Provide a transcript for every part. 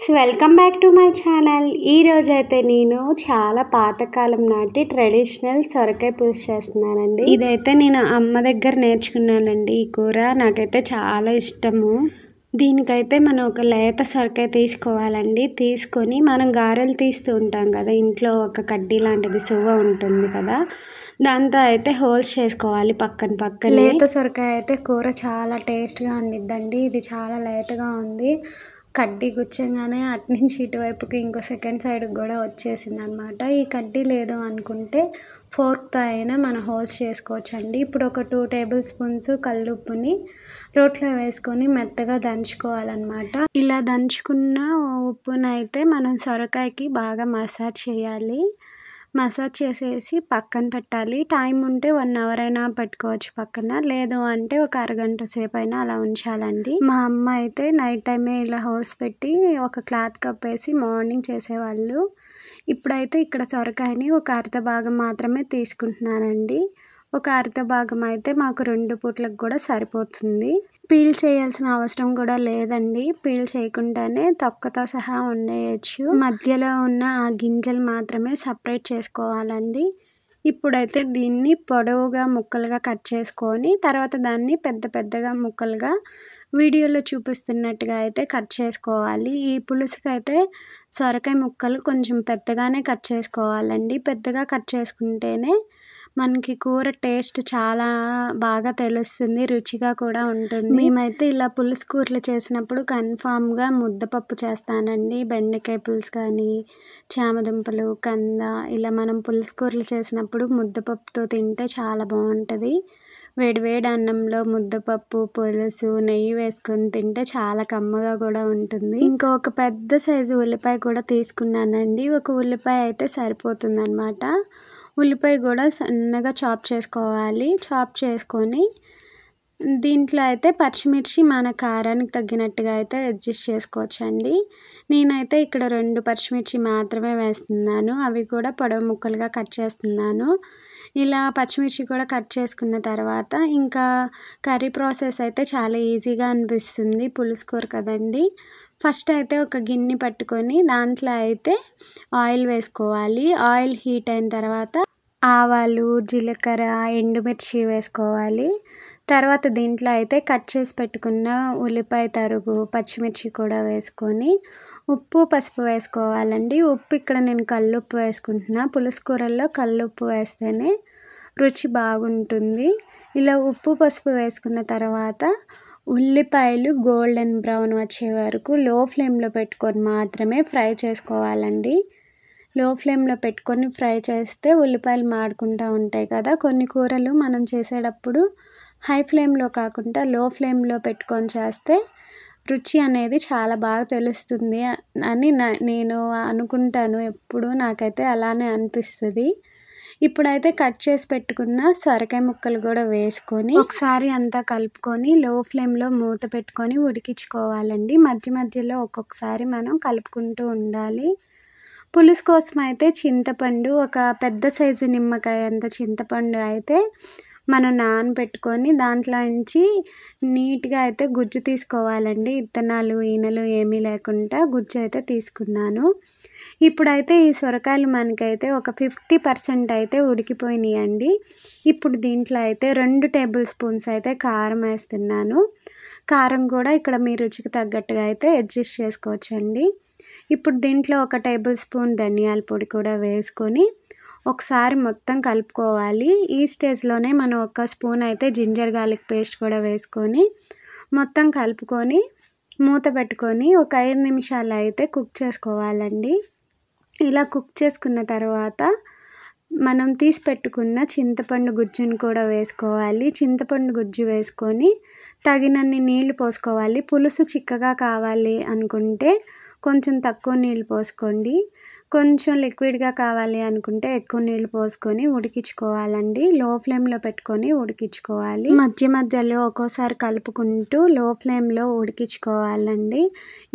Friends, welcome back to my channel. ఈరోజైతే నేను చాలా పాతకాలం నాటి ట్రెడిషనల్ సొరకాయ పులుసు చేస్తున్నానండి. ఇదైతే నేను అమ్మ దగ్గర నేర్చుకున్నానండి. ఈ కూర నాకైతే చాలా ఇష్టము. దీనికైతే మనం ఒక లేత సొరకాయ తీసుకోవాలండి. తీసుకొని మనం గారెలు తీస్తూ ఉంటాం కదా, ఇంట్లో ఒక కడ్డీ లాంటిది సువ్వ ఉంటుంది కదా, దాంతో అయితే హోల్స్ చేసుకోవాలి పక్కన. లేత సొరకాయ అయితే కూర చాలా టేస్ట్గా ఉండిద్దండి. ఇది చాలా లేతగా ఉంది. కడ్డీ గుచ్చంగానే అటునుంచి ఇటువైపుకి ఇంకో సెకండ్ సైడ్కి కూడా వచ్చేసింది అనమాట. ఈ కడ్డీ లేదు అనుకుంటే ఫోర్క్తో అయినా మనం హోల్స్ చేసుకోవచ్చండి. ఇప్పుడు ఒక 2 టేబుల్ స్పూన్స్ కల్లుప్పుని రోట్లో వేసుకొని మెత్తగా దంచుకోవాలన్నమాట. ఇలా దంచుకున్న ఉప్పునైతే మనం సొరకాయకి బాగా మసాజ్ చేయాలి. మసాజ్ చేసేసి పక్కన పెట్టాలి. టైం ఉంటే 1 అవర్ అయినా పెట్టుకోవచ్చు పక్కన, లేదు అంటే ఒక అరగంట సేపు అయినా అలా ఉంచాలండి. మా అమ్మ అయితే నైట్ టైమే ఇలా హోల్స్ పెట్టి ఒక క్లాత్ కప్పేసి మార్నింగ్ చేసేవాళ్ళు. ఇప్పుడైతే ఇక్కడ సొరకాయని ఒక అర్ధ భాగం మాత్రమే తీసుకుంటున్నానండి. ఒక అర్ధ భాగం అయితే మాకు 2 పూట్లకు కూడా సరిపోతుంది. పీల్ చేయాల్సిన అవసరం కూడా లేదండి. పీల్ చేయకుండానే తొక్కతో సహా వండేయచ్చు. మధ్యలో ఉన్న ఆ గింజలు మాత్రమే సపరేట్ చేసుకోవాలండి. ఇప్పుడైతే దీన్ని పొడవుగా ముక్కలుగా కట్ చేసుకొని తర్వాత దాన్ని పెద్దగా ముక్కలుగా వీడియోలో చూపిస్తున్నట్టుగా అయితే కట్ చేసుకోవాలి. ఈ పులుసుకైతే సొరకాయ ముక్కలు కొంచెం పెద్దగానే కట్ చేసుకోవాలండి. పెద్దగా కట్ చేసుకుంటేనే మనకి కూర టేస్ట్ చాలా బాగా తెలుస్తుంది, రుచిగా కూడా ఉంటుంది. మేమైతే ఇలా పులుసు కూరలు చేసినప్పుడు కన్ఫామ్గా ముద్దపప్పు చేస్తానండి. బెండకాయ పులుసు కానీ, చామదుంపలు, కంద, ఇలా మనం పులుసు కూరలు చేసినప్పుడు ముద్దపప్పుతో తింటే చాలా బాగుంటుంది. వేడివేడి అన్నంలో ముద్దపప్పు, పులుసు, నెయ్యి వేసుకొని తింటే చాలా కమ్మగా కూడా ఉంటుంది. ఒక పెద్ద సైజు ఉల్లిపాయ కూడా తీసుకున్నానండి. ఒక ఉల్లిపాయ అయితే సరిపోతుంది అనమాట. ఉల్లిపాయ కూడా సన్నగా చాప్ చేసుకోవాలి. చాప్ చేసుకొని దీంట్లో అయితే పచ్చిమిర్చి మన కారానికి తగ్గినట్టుగా అయితే అడ్జస్ట్ చేసుకోవచ్చండి. నేనైతే ఇక్కడ 2 పచ్చిమిర్చి మాత్రమే వేస్తున్నాను. అవి కూడా పొడవు ముక్కలుగా కట్ చేస్తున్నాను. ఇలా పచ్చిమిర్చి కూడా కట్ చేసుకున్న తర్వాత ఇంకా కర్రీ ప్రాసెస్ అయితే చాలా ఈజీగా అనిపిస్తుంది. పులుసు కూర కదండి. ఫస్ట్ అయితే ఒక గిన్నె పట్టుకొని దాంట్లో అయితే ఆయిల్ వేసుకోవాలి. ఆయిల్ హీట్ అయిన తర్వాత ఆవాలు, జీలకర్ర, ఎండుమిర్చి వేసుకోవాలి. తర్వాత దీంట్లో అయితే కట్ చేసి పెట్టుకున్న ఉల్లిపాయ తరుగు, పచ్చిమిర్చి కూడా వేసుకొని ఉప్పు, పసుపు వేసుకోవాలండి. ఉప్పు ఇక్కడ నేను కల్లుప్పు వేసుకుంటున్నా. పులుసు కూరల్లో కల్లుప్పు వేస్తేనే రుచి బాగుంటుంది. ఇలా ఉప్పు, పసుపు వేసుకున్న తర్వాత ఉల్లిపాయలు గోల్డెన్ బ్రౌన్ వచ్చే వరకు లో ఫ్లేమ్లో పెట్టుకొని మాత్రమే ఫ్రై చేసుకోవాలండి. లో ఫ్లేమ్లో పెట్టుకొని ఫ్రై చేస్తే ఉల్లిపాయలు మాడుకుంటూ ఉంటాయి కదా. కొన్ని కూరలు మనం చేసేటప్పుడు హై ఫ్లేమ్లో కాకుండా లో ఫ్లేమ్లో పెట్టుకొని చేస్తే రుచి అనేది చాలా బాగా తెలుస్తుంది అని నేను అనుకుంటాను. ఎప్పుడు నాకైతే అలానే అనిపిస్తుంది. ఇప్పుడైతే కట్ చేసి పెట్టుకున్న సొరకాయ ముక్కలు కూడా వేసుకొని ఒకసారి అంతా కలుపుకొని లో ఫ్లేమ్లో మూత పెట్టుకొని ఉడికించుకోవాలండి. మధ్యలో ఒక్కొక్కసారి మనం కలుపుకుంటూ ఉండాలి. పులుసు కోసం అయితే చింతపండు, ఒక పెద్ద సైజు నిమ్మకాయ అంత చింతపండు అయితే మనం నానబెట్టుకొని దాంట్లో నుంచి నీట్గా అయితే గుజ్జు తీసుకోవాలండి. ఇత్తనాలు, ఈనెలు ఏమీ లేకుండా గుజ్జు అయితే తీసుకున్నాను. ఇప్పుడైతే ఈ సొరకాయలు మనకైతే ఒక 50% అయితే ఉడికిపోయినాయండి. ఇప్పుడు దీంట్లో అయితే 2 టేబుల్ స్పూన్స్ అయితే కారం వేస్తున్నాను. కారం కూడా ఇక్కడ మీ రుచికి తగ్గట్టుగా అయితే అడ్జస్ట్ చేసుకోవచ్చండి. ఇప్పుడు దీంట్లో ఒక టేబుల్ స్పూన్ ధనియాల పొడి కూడా వేసుకొని ఒకసారి మొత్తం కలుపుకోవాలి. ఈ స్టేజ్లోనే మనం ఒక స్పూన్ అయితే జింజర్ గార్లిక్ పేస్ట్ కూడా వేసుకొని మొత్తం కలుపుకొని మూత పెట్టుకొని ఒక 5 నిమిషాలు అయితే కుక్ చేసుకోవాలండి. ఇలా కుక్ చేసుకున్న తర్వాత మనం తీసి పెట్టుకున్న చింతపండు గుజ్జును కూడా వేసుకోవాలి. చింతపండు గుజ్జు వేసుకొని తగినన్ని నీళ్లు పోసుకోవాలి. పులుసు చిక్కగా కావాలి అనుకుంటే కొంచెం తక్కువ నీళ్ళు పోసుకోండి. కొంచెం లిక్విడ్గా కావాలి అనుకుంటే ఎక్కువ నీళ్ళు పోసుకొని ఉడికించుకోవాలండి. లో ఫ్లేమ్లో పెట్టుకొని ఉడికించుకోవాలి. మధ్యలో ఒక్కోసారి కలుపుకుంటూ లో ఫ్లేమ్లో ఉడికించుకోవాలండి.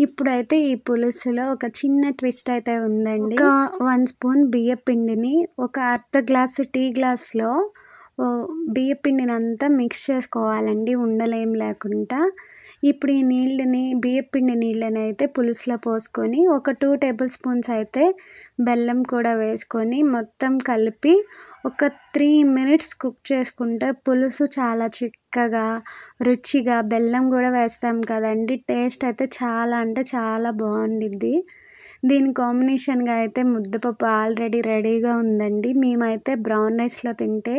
ఇప్పుడైతే ఈ పులుసులో ఒక చిన్న ట్విస్ట్ అయితే ఉందండి. ఒక 1 స్పూన్ బియ్యం పిండిని ఒక అర్ధ గ్లాసు టీ గ్లాస్లో బియ్యం పిండిని అంతా మిక్స్ చేసుకోవాలండి, ఉండలేం లేకుండా. ఇప్పుడు ఈ నీళ్ళని బియ్యపిండి నీళ్ళని అయితే పులుసులో పోసుకొని ఒక 2 టేబుల్ స్పూన్స్ అయితే బెల్లం కూడా వేసుకొని మొత్తం కలిపి ఒక 3 మినిట్స్ కుక్ చేసుకుంటే పులుసు చాలా చిక్కగా రుచిగా బెల్లం కూడా వేస్తాం కదండి, టేస్ట్ అయితే చాలా అంటే చాలా బాగుండిద్ది. దీని కాంబినేషన్గా అయితే ముద్దపప్పు ఆల్రెడీ రెడీగా ఉందండి. మేమైతే బ్రౌన్ రైస్లో తింటే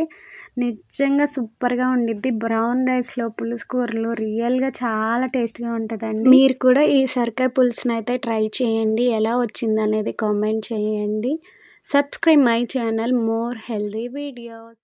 నిజంగా సూపర్గా ఉండిద్ది. బ్రౌన్ రైస్లో పులుసు కూరలు రియల్గా చాలా టేస్ట్గా ఉంటుందండి. మీరు కూడా ఈ సొరకాయ పులుసుని అయితే ట్రై చేయండి, ఎలా వచ్చింది అనేది కామెంట్ చేయండి. Subscribe my channel more healthy videos.